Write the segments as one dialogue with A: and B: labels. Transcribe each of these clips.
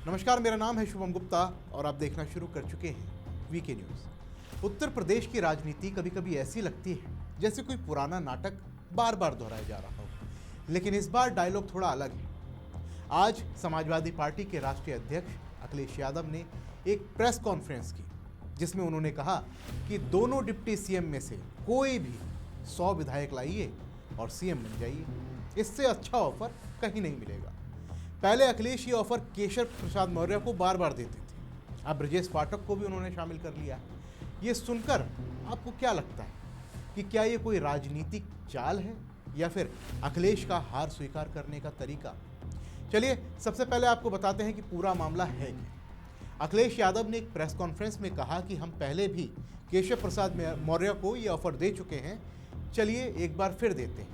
A: नमस्कार, मेरा नाम है शुभम गुप्ता और आप देखना शुरू कर चुके हैं वीके न्यूज़। उत्तर प्रदेश की राजनीति कभी कभी ऐसी लगती है जैसे कोई पुराना नाटक बार बार दोहराया जा रहा हो, लेकिन इस बार डायलॉग थोड़ा अलग है। आज समाजवादी पार्टी के राष्ट्रीय अध्यक्ष अखिलेश यादव ने एक प्रेस कॉन्फ्रेंस की, जिसमें उन्होंने कहा कि दोनों डिप्टी सीएम में से कोई भी 100 विधायक लाइए और सीएम बन जाइए। इससे अच्छा ऑफर कहीं नहीं मिलेगा। पहले अखिलेश ये ऑफर केशव प्रसाद मौर्य को बार बार देते थे, अब ब्रजेश पाठक को भी उन्होंने शामिल कर लिया। ये सुनकर आपको क्या लगता है कि क्या ये कोई राजनीतिक चाल है या फिर अखिलेश का हार स्वीकार करने का तरीका? चलिए सबसे पहले आपको बताते हैं कि पूरा मामला है क्या। अखिलेश यादव ने एक प्रेस कॉन्फ्रेंस में कहा कि हम पहले भी केशव प्रसाद मौर्य को ये ऑफर दे चुके हैं, चलिए एक बार फिर देते हैं,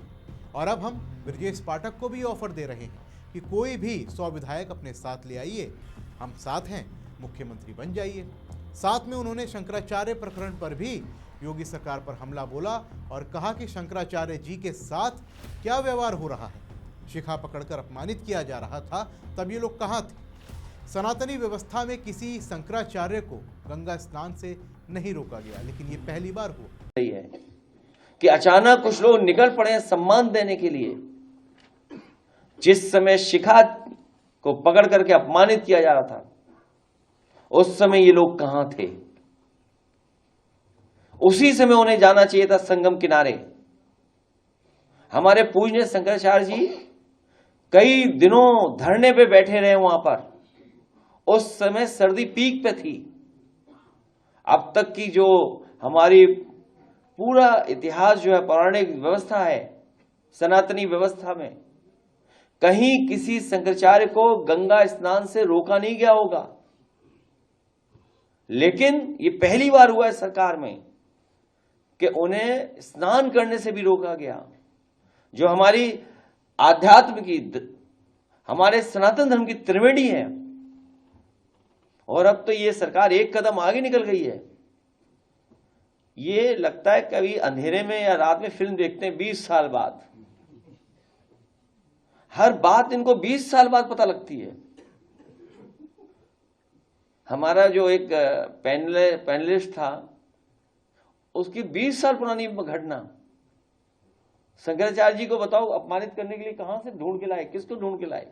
A: और अब हम ब्रजेश पाठक को भी ऑफर दे रहे हैं कि कोई भी 100 विधायक अपने साथ ले आइए, हम साथ हैं, मुख्यमंत्री बन जाइए। साथ में उन्होंने शंकराचार्य प्रकरण पर भी योगी सरकार पर हमला बोला और कहा कि शंकराचार्य जी के साथ क्या व्यवहार हो रहा है। शिखा पकड़कर अपमानित किया जा रहा था, तब ये लोग कहाँ थे? सनातनी व्यवस्था में किसी शंकराचार्य को गंगा स्नान से नहीं रोका गया, लेकिन ये पहली बार हुआ
B: है कि अचानक कुछ लोग निकल पड़े सम्मान देने के लिए। जिस समय शिखा को पकड़ करके अपमानित किया जा रहा था, उस समय ये लोग कहां थे? उसी समय उन्हें जाना चाहिए था संगम किनारे। हमारे पूज्य शंकराचार्य जी कई दिनों धरने पे बैठे रहे वहां पर। उस समय सर्दी पीक पे थी। अब तक की जो हमारी पूरा इतिहास जो है, पौराणिक व्यवस्था है, सनातनी व्यवस्था में कहीं किसी शंकराचार्य को गंगा स्नान से रोका नहीं गया होगा, लेकिन ये पहली बार हुआ है सरकार में कि उन्हें स्नान करने से भी रोका गया। जो हमारी आध्यात्म की, हमारे सनातन धर्म की त्रिवेणी है, और अब तो ये सरकार एक कदम आगे निकल गई है। ये लगता है कभी अंधेरे में या रात में फिल्म देखते हैं 20 साल बाद। हर बात इनको 20 साल बाद पता लगती है। हमारा जो एक पैनलिस्ट था, उसकी 20 साल पुरानी घटना, शंकराचार्य जी को बताओ अपमानित करने के लिए कहां से ढूंढ के लाए, किसको ढूंढ के लाए?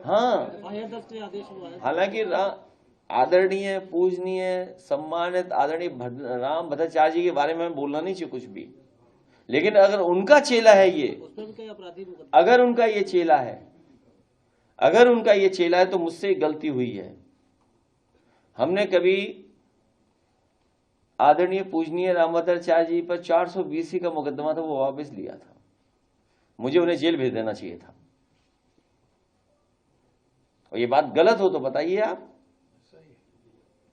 B: हाँ, हालांकि आदरणीय, पूजनीय, सम्मानित आदरणीय राम भद्राचार्य जी के बारे में बोलना नहीं चाहिए कुछ भी, लेकिन अगर उनका चेला है ये, अगर उनका ये चेला है, तो मुझसे गलती हुई है। हमने कभी आदरणीय पूजनीय राम भद्राचार्य जी पर 420 का मुकदमा था, वो वापस लिया था। मुझे उन्हें जेल भेज देना चाहिए था। और ये बात गलत हो तो बताइए आप,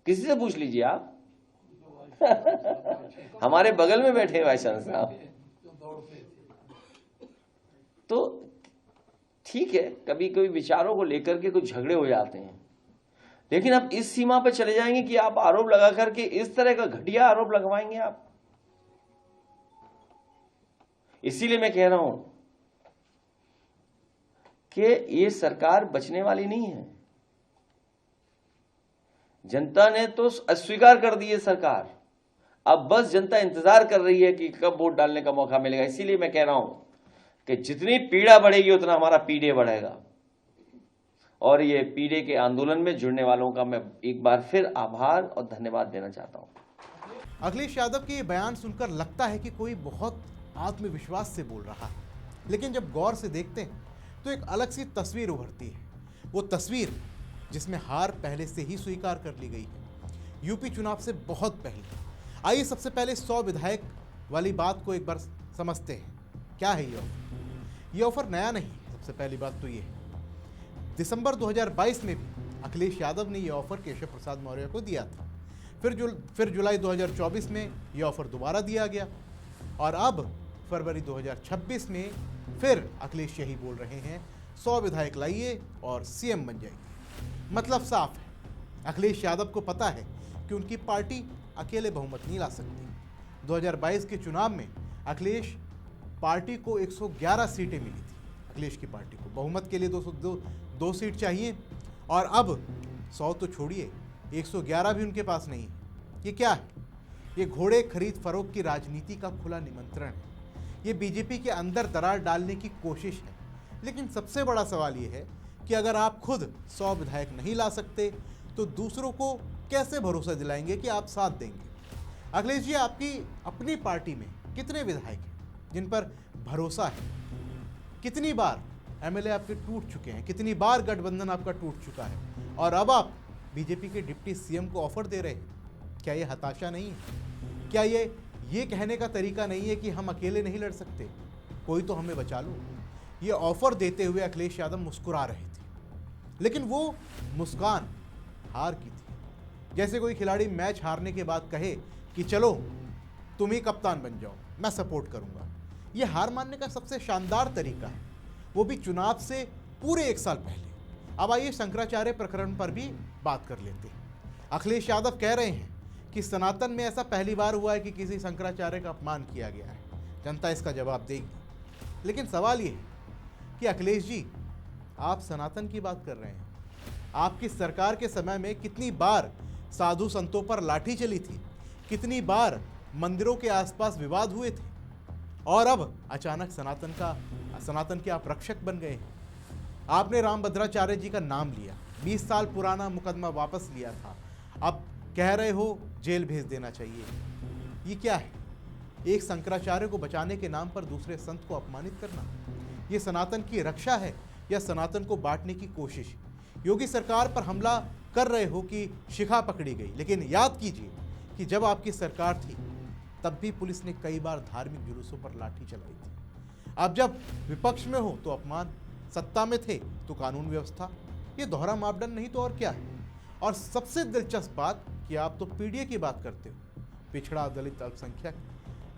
B: किसी से पूछ लीजिए आप। हमारे बगल में बैठे वाइस चांसलर साहब। तो ठीक है, कभी कभी विचारों को लेकर के कुछ झगड़े हो जाते हैं, लेकिन आप इस सीमा पर चले जाएंगे कि आप आरोप लगा करके इस तरह का घटिया आरोप लगवाएंगे आप। इसीलिए मैं कह रहा हूं कि ये सरकार बचने वाली नहीं है। जनता ने तो अस्वीकार कर दी है सरकार, अब बस जनता इंतजार कर रही है कि कब वोट डालने का मौका मिलेगा। इसीलिए मैं कह रहा हूं कि जितनी पीड़ा बढ़ेगी उतना हमारा पीडे बढ़ेगा, और ये पीडे के आंदोलन में जुड़ने वालों का मैं एक बार फिर आभार और धन्यवाद देना चाहता हूं।
A: अखिलेश यादव के ये बयान सुनकर लगता है कि कोई बहुत आत्मविश्वास से बोल रहा है, लेकिन जब गौर से देखते हैं तो एक अलग सी तस्वीर उभरती है। वो तस्वीर जिसमें हार पहले से ही स्वीकार कर ली गई है, यूपी चुनाव से बहुत पहले। आइए सबसे पहले 100 विधायक वाली बात को एक बार समझते हैं। क्या है ये ऑफर? ये ऑफर नया नहीं। सबसे पहली बात तो ये है, दिसंबर 2022 में भी अखिलेश यादव ने यह ऑफर केशव प्रसाद मौर्य को दिया था। फिर जुलाई 2024 में यह ऑफर दोबारा दिया गया, और अब फरवरी 2026 में फिर अखिलेश यही बोल रहे हैं, 100 विधायक लाइए और सीएम बन जाइए। मतलब साफ है, अखिलेश यादव को पता है कि उनकी पार्टी अकेले बहुमत नहीं ला सकती। 2022 के चुनाव में अखिलेश पार्टी को 111 सीटें मिली थी, अखिलेश की पार्टी को बहुमत के लिए 202 सीट चाहिए, और अब 100 तो छोड़िए, 111 भी उनके पास नहीं है। ये क्या है? ये घोड़े खरीद फरोख्त की राजनीति का खुला निमंत्रण है। ये बीजेपी के अंदर दरार डालने की कोशिश है। लेकिन सबसे बड़ा सवाल ये है कि अगर आप खुद 100 विधायक नहीं ला सकते तो दूसरों को कैसे भरोसा दिलाएंगे कि आप साथ देंगे? अखिलेश जी, आपकी अपनी पार्टी में कितने विधायक हैं जिन पर भरोसा है? कितनी बार एमएलए आपके टूट चुके हैं? कितनी बार गठबंधन आपका टूट चुका है? और अब आप बीजेपी के डिप्टी सीएम को ऑफर दे रहे हैं। क्या ये हताशा नहीं है? क्या ये कहने का तरीका नहीं है कि हम अकेले नहीं लड़ सकते, कोई तो हमें बचा लो? ये ऑफर देते हुए अखिलेश यादव मुस्कुरा रहे थे, लेकिन वो मुस्कान हार की थी। जैसे कोई खिलाड़ी मैच हारने के बाद कहे कि चलो तुम ही कप्तान बन जाओ, मैं सपोर्ट करूंगा। ये हार मानने का सबसे शानदार तरीका है, वो भी चुनाव से पूरे 1 साल पहले। अब आइए शंकराचार्य प्रकरण पर भी बात कर लेते हैं। अखिलेश यादव कह रहे हैं कि सनातन में ऐसा पहली बार हुआ है कि किसी शंकराचार्य का अपमान किया गया है, जनता इसका जवाब देगी। लेकिन सवाल ये है कि अखिलेश जी, आप सनातन की बात कर रहे हैं। आपकी सरकार के समय में कितनी बार साधु संतों पर लाठी चली थी, कितनी बार मंदिरों के आसपास विवाद हुए थे, और अब अचानक सनातन के आप रक्षक बन गए हैं। आपने रामभद्राचार्य जी का नाम लिया, 20 साल पुराना मुकदमा वापस लिया था, अब कह रहे हो जेल भेज देना चाहिए। ये क्या है? एक शंकराचार्य को बचाने के नाम पर दूसरे संत को अपमानित करना, ये सनातन की रक्षा है या सनातन को बांटने की कोशिश? योगी सरकार पर हमला कर रहे हो कि शिखा पकड़ी गई, लेकिन याद कीजिए कि जब आपकी सरकार थी तब भी पुलिस ने कई बार धार्मिक जुलूसों पर लाठी चलाई थी। अब जब विपक्ष में हो तो अपमान, सत्ता में थे तो कानून व्यवस्था। ये दोहरा मापदंड नहीं तो और क्या है? और सबसे दिलचस्प बात कि आप तो पीडीए की बात करते हो, पिछड़ा, दलित, अल्पसंख्यक,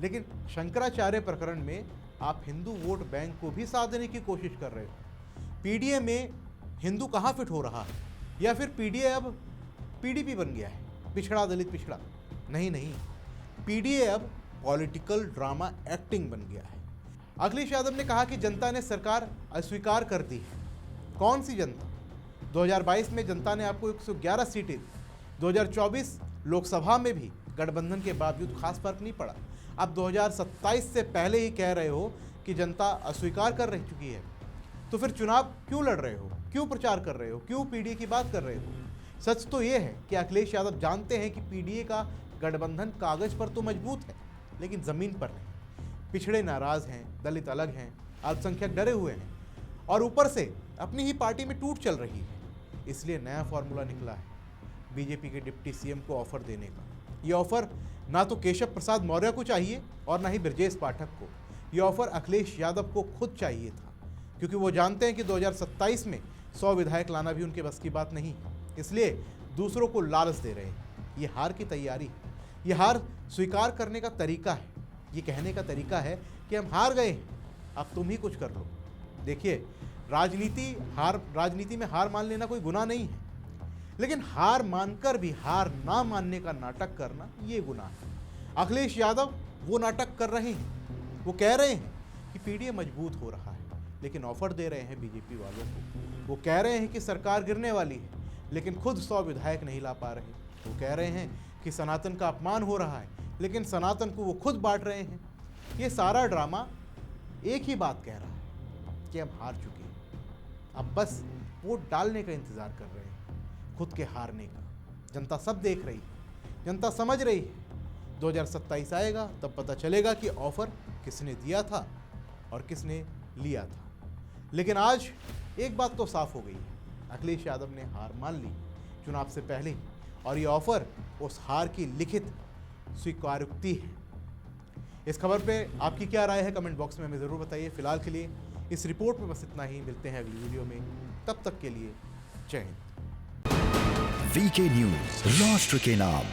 A: लेकिन शंकराचार्य प्रकरण में आप हिंदू वोट बैंक को भी साथ देने की कोशिश कर रहे हो। पीडीए में हिंदू कहाँ फिट हो रहा है? या फिर पीडीए अब पीडीपी बन गया है, पिछड़ा दलित पिछड़ा? नहीं, पीडीए अब पॉलिटिकल ड्रामा एक्टिंग बन गया है। अखिलेश यादव ने कहा कि जनता ने सरकार अस्वीकार कर दी है। कौन सी जनता? 2022 में जनता ने आपको 111 सीटें दी, 2024 लोकसभा में भी गठबंधन के बावजूद खास फर्क नहीं पड़ा। अब 2027 से पहले ही कह रहे हो कि जनता अस्वीकार कर रह चुकी है, तो फिर चुनाव क्यों लड़ रहे हो? क्यों प्रचार कर रहे हो? क्यों पीडीए की बात कर रहे हो? सच तो ये है कि अखिलेश यादव जानते हैं कि पीडीए का गठबंधन कागज पर तो मजबूत है, लेकिन जमीन पर नहीं। पिछड़े नाराज हैं, दलित अलग हैं, अल्पसंख्यक डरे हुए हैं, और ऊपर से अपनी ही पार्टी में टूट चल रही है। इसलिए नया फॉर्मूला निकला है बीजेपी के डिप्टी सीएम को ऑफर देने का। ये ऑफर ना तो केशव प्रसाद मौर्य को चाहिए और ना ही ब्रजेश पाठक को। ये ऑफर अखिलेश यादव को खुद चाहिए था, क्योंकि वो जानते हैं कि 2027 में 100 विधायक लाना भी उनके बस की बात नहीं, इसलिए दूसरों को लालच दे रहे हैं। ये हार की तैयारी है, ये हार स्वीकार करने का तरीका है। ये कहने का तरीका है कि हम हार गए हैं, अब तुम ही कुछ कर लो। देखिए, राजनीति में हार मान लेना कोई गुनाह नहीं है, लेकिन हार मानकर भी हार ना मानने का नाटक करना ये गुनाह है। अखिलेश यादव वो नाटक कर रहे हैं। वो कह रहे हैं कि पीडीए मजबूत हो रहा है, लेकिन ऑफर दे रहे हैं बीजेपी वालों को। वो कह रहे हैं कि सरकार गिरने वाली है, लेकिन खुद 100 विधायक नहीं ला पा रहे। वो कह रहे हैं कि सनातन का अपमान हो रहा है, लेकिन सनातन को वो खुद बांट रहे हैं। ये सारा ड्रामा एक ही बात कह रहा है कि हम हार चुके हैं, अब बस वोट डालने का इंतजार कर रहे हैं, खुद के हारने का। जनता सब देख रही है, जनता समझ रही है। 2027 आएगा तब पता चलेगा कि ऑफर किसने दिया था और किसने लिया था। लेकिन आज एक बात तो साफ हो गई है, अखिलेश यादव ने हार मान ली चुनाव से पहले ही, और ये ऑफर उस हार की लिखित स्वीकारोक्ति है। इस खबर पे आपकी क्या राय है कमेंट बॉक्स में हमें ज़रूर बताइए। फिलहाल के लिए इस रिपोर्ट में बस इतना ही, मिलते हैं अगली वीडियो में, तब तक के लिए जय हिंद।
C: वीके न्यूज़, राष्ट्र के नाम।